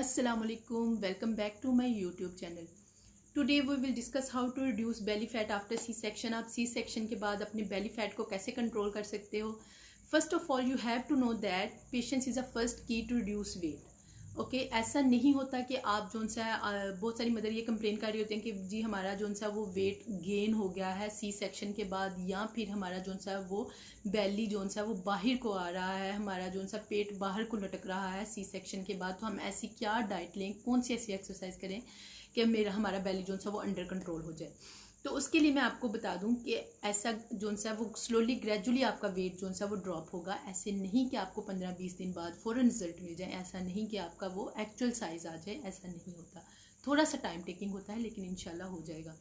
Assalamualaikum, welcome back to my YouTube channel. Today we will discuss how to reduce belly fat after C-section. आप C-section के बाद अपने belly fat को कैसे control कर सकते हो. First of all, you have to know that patience is the first key to reduce weight. Okay ऐसा नहीं होता कि आप जोन सा बहुत सारी मदर ये कंप्लेन कर रही होती हैं कि जी हमारा जोन सा वो वेट गेन हो गया है सी सेक्शन के बाद, या फिर हमारा जोन सा वो बेली जोन सा वो बाहर को आ रहा है, हमारा जोन सा पेट बाहर को लटक रहा है सी सेक्शन के बाद. तो हम ऐसी क्या डाइट लें, कौन सी ऐसी एक्सरसाइज करें कि हमारा बेली जोन सा वो अंडर कंट्रोल हो जाए. तो उसके लिए मैं आपको बता दूं कि ऐसा जोन सा वो स्लोली ग्रेजुअली आपका वेट जोन सा वो ड्रॉप होगा. ऐसे नहीं कि आपको 15-20 दिन बाद फ़ौरन रिजल्ट मिल जाए, ऐसा नहीं कि आपका वो एक्चुअल साइज़ आ जाए, ऐसा नहीं होता. थोड़ा सा टाइम टेकिंग होता है लेकिन इंशाल्लाह हो जाएगा.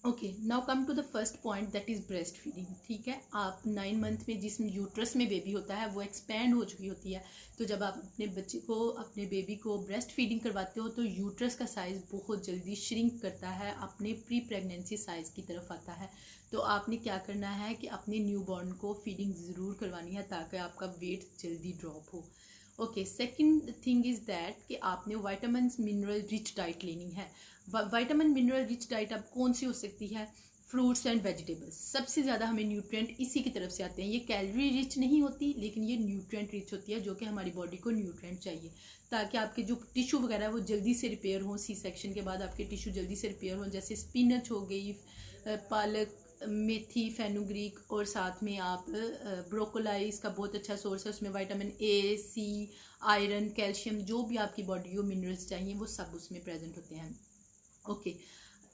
Okay, now come to the first point, that is breastfeeding. ठीक है, आप 9 मंथ में जिस यूट्रस में बेबी होता है वो एक्सपैंड हो चुकी होती है. तो जब आप अपने बच्चे को, अपने बेबी को ब्रेस्ट फीडिंग करवाते हो तो यूट्रस का साइज़ बहुत जल्दी श्रिंक करता है, अपने प्री प्रेगनेंसी साइज़ की तरफ आता है. तो आपने क्या करना है कि अपने न्यूबॉर्न को फीडिंग ज़रूर करवानी है ताकि आपका वेट जल्दी ड्रॉप हो. Okay, second thing is that कि आपने वाइटामिन मिनरल रिच डाइट लेनी है. वाइटामिन मिनरल रिच डाइट अब कौन सी हो सकती है? Fruits and vegetables. सबसे ज़्यादा हमें न्यूट्रिएंट इसी की तरफ से आते हैं. ये कैलोरी रिच नहीं होती लेकिन ये न्यूट्रिएंट रिच होती है, जो कि हमारी बॉडी को न्यूट्रिएंट चाहिए ताकि आपके जो टिश्यू वगैरह है वो जल्दी से रिपेयर हों. सी सेक्शन के बाद आपके टिश्यू जल्दी से रिपेयर हों, जैसे स्पिनच हो गई, पालक, मेथी, फेनुग्रीक, और साथ में आप ब्रोकोलाई, इसका बहुत अच्छा सोर्स है. उसमें vitamin A, C, iron, calcium, जो भी आपकी बॉडी को मिनरल्स चाहिए वो सब उसमें प्रेजेंट होते हैं. Okay,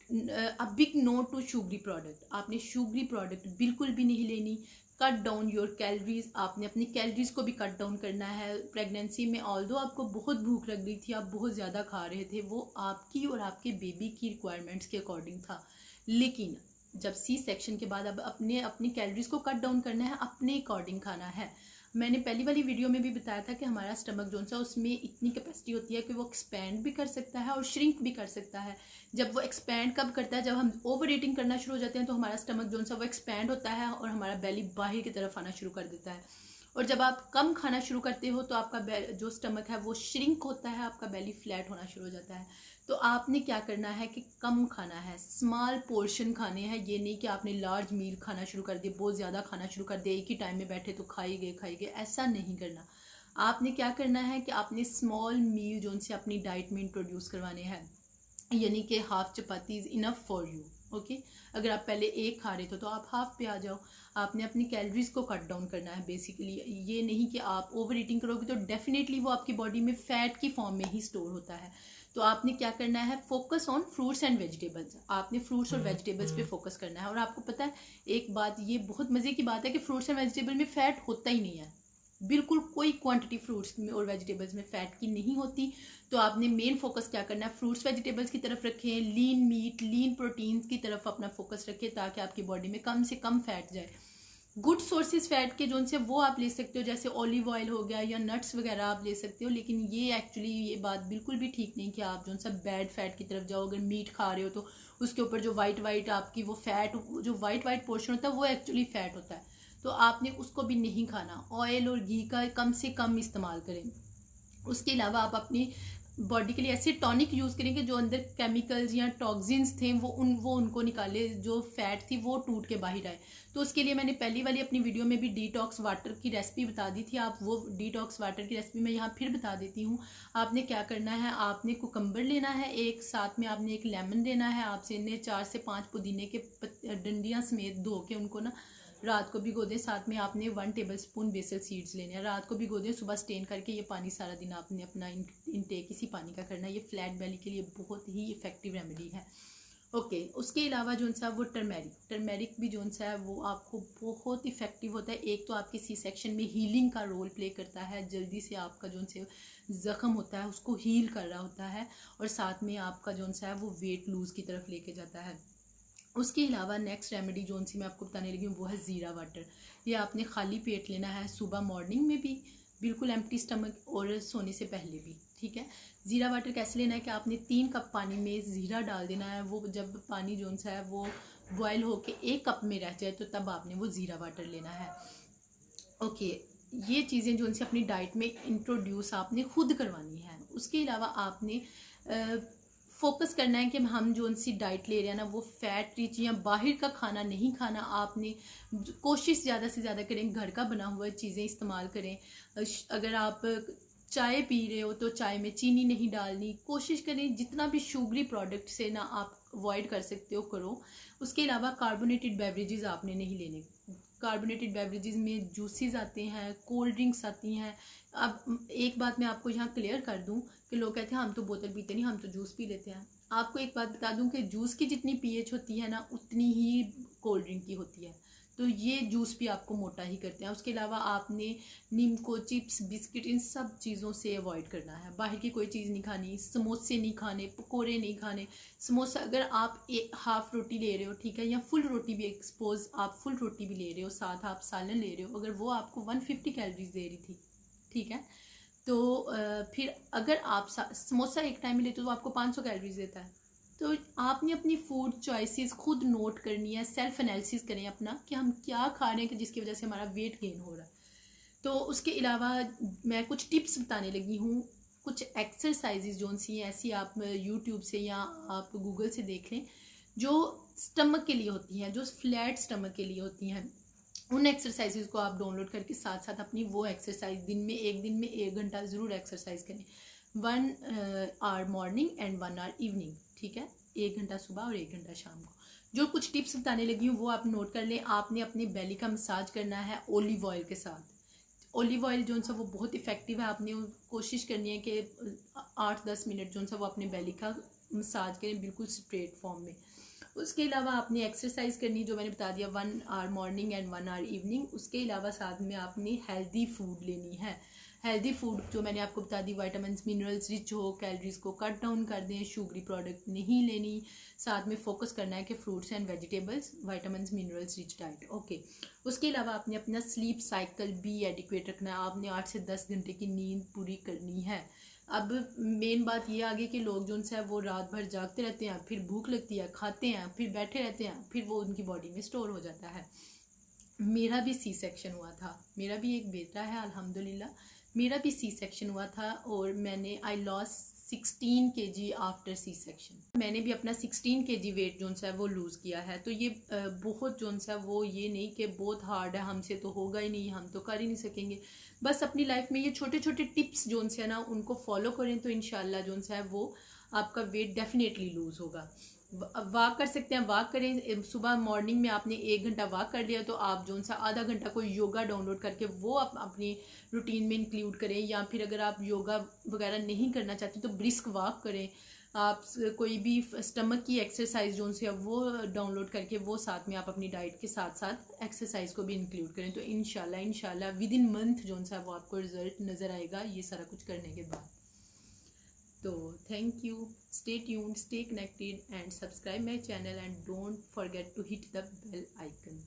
a big no to sugary product. आपने शुगरी प्रोडक्ट बिल्कुल भी नहीं लेनी. Cut down your calories. आपने अपनी कैलोरीज को भी कट डाउन करना है. प्रेगनेंसी में ऑल्दो आपको बहुत भूख लग रही थी, आप बहुत ज़्यादा खा रहे थे, वो आपकी और आपके बेबी की रिक्वायरमेंट्स के अकॉर्डिंग था. लेकिन जब सी सेक्शन के बाद अब अपनी कैलोरीज को कट डाउन करना है, अपने अकॉर्डिंग खाना है. मैंने पहली वाली वीडियो में भी बताया था कि हमारा स्टमक जोन सा उसमें इतनी कैपेसिटी होती है कि वो एक्सपैंड भी कर सकता है और श्रिंक भी कर सकता है. जब वो एक्सपैंड कब करता है? जब हम ओवर ईटिंग करना शुरू हो जाते हैं तो हमारा स्टमक जोन सा वो एक्सपैंड होता है और हमारा बेली बाहर की तरफ आना शुरू कर देता है. और जब आप कम खाना शुरू करते हो तो आपका जो स्टमक है वो श्रिंक होता है, आपका बेली फ्लैट होना शुरू हो जाता है. तो आपने क्या करना है कि कम खाना है, स्मॉल पोर्शन खाने हैं. ये नहीं कि आपने लार्ज मील खाना शुरू कर दिया, बहुत ज़्यादा खाना शुरू कर दिया, एक ही टाइम में बैठे तो खाई गए, ऐसा नहीं करना. आपने क्या करना है कि आपने स्मॉल मील जो उनसे अपनी डाइट में इंट्रोड्यूस करवाने हैं, यानी कि half chapati is enough for you. Okay, अगर आप पहले एक खा रहे थे तो आप हाफ पे आ जाओ. आपने अपनी कैलोरीज को कट डाउन करना है बेसिकली. ये नहीं कि आप ओवर ईटिंग करोगे तो डेफिनेटली वो आपकी बॉडी में फैट की फॉर्म में ही स्टोर होता है. तो आपने क्या करना है? Focus on fruits and vegetables. आपने फ्रूट्स और वेजिटेबल्स पे फोकस करना है. और आपको पता है एक बात, ये बहुत मज़े की बात है कि फ्रूट्स एंड वेजिटेबल में फ़ैट होता ही नहीं है. बिल्कुल कोई क्वांटिटी फ्रूट्स में और वेजिटेबल्स में फ़ैट की नहीं होती. तो आपने मेन फोकस क्या करना है? फ्रूट्स वेजिटेबल्स की तरफ रखें, लीन मीट, लीन प्रोटीन्स की तरफ अपना फोकस रखें ताकि आपकी बॉडी में कम से कम फैट जाए. गुड सोर्सेज फैट के जो से वो आप ले सकते हो, जैसे ऑलिव ऑयल हो गया या नट्स वगैरह आप ले सकते हो. लेकिन ये एक्चुअली ये बात बिल्कुल भी ठीक नहीं कि आप जो सब बैड फैट की तरफ जाओ. अगर मीट खा रहे हो तो उसके ऊपर जो वाइट आपकी वो फैट, जो वाइट पोर्शन होता है वो एक्चुअली फैट होता है. तो आपने उसको भी नहीं खाना. ऑयल और घी का कम से कम इस्तेमाल करें. उसके अलावा आप अपनी बॉडी के लिए ऐसे टॉनिक यूज़ करेंगे जो अंदर केमिकल्स या टॉक्सिन्स थे वो उनको निकाले, जो फैट थी वो टूट के बाहर आए. तो उसके लिए मैंने पहली वाली अपनी वीडियो में भी डिटॉक्स वाटर की रेसिपी बता दी थी. आप वो डिटॉक्स वाटर की रेसिपी मैं यहाँ फिर बता देती हूँ. आपने क्या करना है? आपने कुकम्बर लेना है एक, साथ में आपने एक लेमन लेना है. आपसे इन्हें 4 से 5 पुदीने के डंडियाँ समेत धो के उनको ना रात को भिगो दें. साथ में आपने 1 टेबलस्पून बेसल सीड्स लेने हैं. रात को भिगो दें, सुबह स्टेन करके ये पानी सारा दिन आपने अपना इनटेक इसी पानी का करना है. ये फ्लैट बेली के लिए बहुत ही इफेक्टिव रेमेडी है. ओके, उसके अलावा जो सा वो टर्मेरिक भी जो सा है वो आपको बहुत इफेक्टिव होता है. एक तो आपके सी सेक्शन में हीलिंग का रोल प्ले करता है, जल्दी से आपका जो से ज़ख्म होता है उसको हील कर रहा होता है, और साथ में आपका जो सा है वो वेट लूज़ की तरफ लेके जाता है. उसके अलावा नेक्स्ट रेमेडी जो सी मैं आपको बताने लगी हूँ वो है ज़ीरा वाटर. ये आपने खाली पेट लेना है, सुबह मॉर्निंग में भी, बिल्कुल एम्प्टी स्टमक, और सोने से पहले भी. ठीक है, ज़ीरा वाटर कैसे लेना है कि आपने 3 कप पानी में ज़ीरा डाल देना है. वो जब पानी जो सा है वो बॉयल होके 1 कप में रह जाए तो तब आपने वो ज़ीरा वाटर लेना है. ओके, ये चीज़ें जो उनसे अपनी डाइट में इंट्रोड्यूस आपने खुद करवानी है. उसके अलावा आपने फोकस करना है कि हम जो उनसी डाइट ले रहे हैं ना वो फैट रिच या बाहर का खाना नहीं खाना। आपने कोशिश ज़्यादा से ज़्यादा करें घर का बना हुआ चीज़ें इस्तेमाल करें। अगर आप चाय पी रहे हो तो चाय में चीनी नहीं डालनी। कोशिश करें जितना भी शुगरी प्रोडक्ट से ना आप अवॉइड कर सकते हो करो। उसके अलावा कार्बोनेटेड बेवरेजेस आपने नहीं लेने। कार्बोनेटेड बेवरेजेस में जूसेस आते हैं, कोल्ड ड्रिंक्स आती हैं। अब एक बात मैं आपको यहाँ क्लियर कर दूं कि लोग कहते हैं हम तो बोतल पीते नहीं, हम तो जूस पी लेते हैं। आपको एक बात बता दूं कि जूस की जितनी पीएच होती है ना उतनी ही कोल्ड ड्रिंक की होती है। तो ये जूस भी आपको मोटा ही करते हैं। उसके अलावा आपने नीमको, चिप्स, बिस्किट इन सब चीज़ों से अवॉइड करना है। बाहर की कोई चीज़ नहीं खानी, समोसे नहीं खाने, पकोड़े नहीं खाने। समोसा अगर आप एक हाफ रोटी ले रहे हो, ठीक है, या फुल रोटी भी, एक्सपोज आप फुल रोटी भी ले रहे हो, साथ आप सालन ले रहे हो, अगर वो आपको 150 कैलोरीज दे रही थी, ठीक है, तो फिर अगर आप समोसा एक टाइम में लेते हो तो आपको 500 कैलोरीज देता है। तो आपने अपनी फूड चॉइसेस खुद नोट करनी है, सेल्फ एनालिसिस करें अपना कि हम क्या खा रहे हैं कि जिसकी वजह से हमारा वेट गेन हो रहा है। तो उसके अलावा मैं कुछ टिप्स बताने लगी हूँ, कुछ एक्सरसाइजेज जो सी ऐसी आप यूट्यूब से या आप गूगल से देख लें जो स्टमक के लिए होती हैं, जो फ्लैट स्टमक के लिए होती हैं। उन एक्सरसाइजेज को आप डाउनलोड करके साथ साथ अपनी वो एक्सरसाइज एक दिन में 1 घंटा ज़रूर एक्सरसाइज करें। 1 hour morning and 1 hour evening, ठीक है, 1 घंटा सुबह और 1 घंटा शाम को। जो कुछ टिप्स बताने लगी हूँ वो आप नोट कर लें। आपने अपने बेली का मसाज करना है ऑलिव ऑयल के साथ। ऑलिव ऑयल जो सा वो बहुत इफेक्टिव है। आपने कोशिश करनी है कि 8-10 मिनट जो सा वो अपने बेली का मसाज करें बिल्कुल स्ट्रेट फॉर्म में। उसके अलावा आपने एक्सरसाइज करनी जो मैंने बता दिया, 1 hour morning and 1 hour evening. उसके अलावा साथ में आपने हेल्दी फूड लेनी है। हेल्दी फूड जो मैंने आपको बता दी, विटामिन्स मिनरल्स रिच हो, कैलोरीज को कट डाउन कर दें, शुगरी प्रोडक्ट नहीं लेनी। साथ में फोकस करना है कि fruits and vegetables, vitamins minerals rich diet, okay. उसके अलावा आपने अपना स्लीप साइकिल भी एडिक्वेट रखना है। आपने 8 से 10 घंटे की नींद पूरी करनी है। अब मेन बात ये आ गई कि लोग जो उनसे वो रात भर जागते रहते हैं, फिर भूख लगती है, खाते हैं, फिर बैठे रहते हैं, फिर वो उनकी बॉडी में स्टोर हो जाता है। मेरा भी सी सेक्शन हुआ था, मेरा भी एक बेटा है अल्हम्दुलिल्लाह, मेरा भी सी सेक्शन हुआ था और मैंने I lose 16 kg after C section. मैंने भी अपना 16 kg वेट जो है वो लूज़ किया है। तो ये बहुत जो है वो ये नहीं कि बहुत हार्ड है, हमसे तो होगा ही नहीं, हम तो कर ही नहीं सकेंगे। बस अपनी लाइफ में ये छोटे छोटे टिप्स जो है ना उनको फॉलो करें तो इंशाल्लाह जो है वो आपका वेट डेफिनेटली लूज़ होगा। वॉक कर सकते हैं, वॉक करें। सुबह मॉर्निंग में आपने 1 घंटा वॉक कर लिया तो आप जो सा आधा घंटा कोई योगा डाउनलोड करके वो आप अपनी रूटीन में इंक्लूड करें। या फिर अगर आप योगा वगैरह नहीं करना चाहते तो ब्रिस्क वॉक करें। आप कोई भी स्टमक की एक्सरसाइज जो है वो डाउनलोड करके वो साथ में आप अपनी डाइट के साथ साथ एक्सरसाइज को भी इंक्लूड करें। तो इंशाल्लाह विद इन मंथ जो है वो आपको रिजल्ट नज़र आएगा ये सारा कुछ करने के बाद। So thank you, stay tuned, stay connected and subscribe my channel and don't forget to hit the bell icon.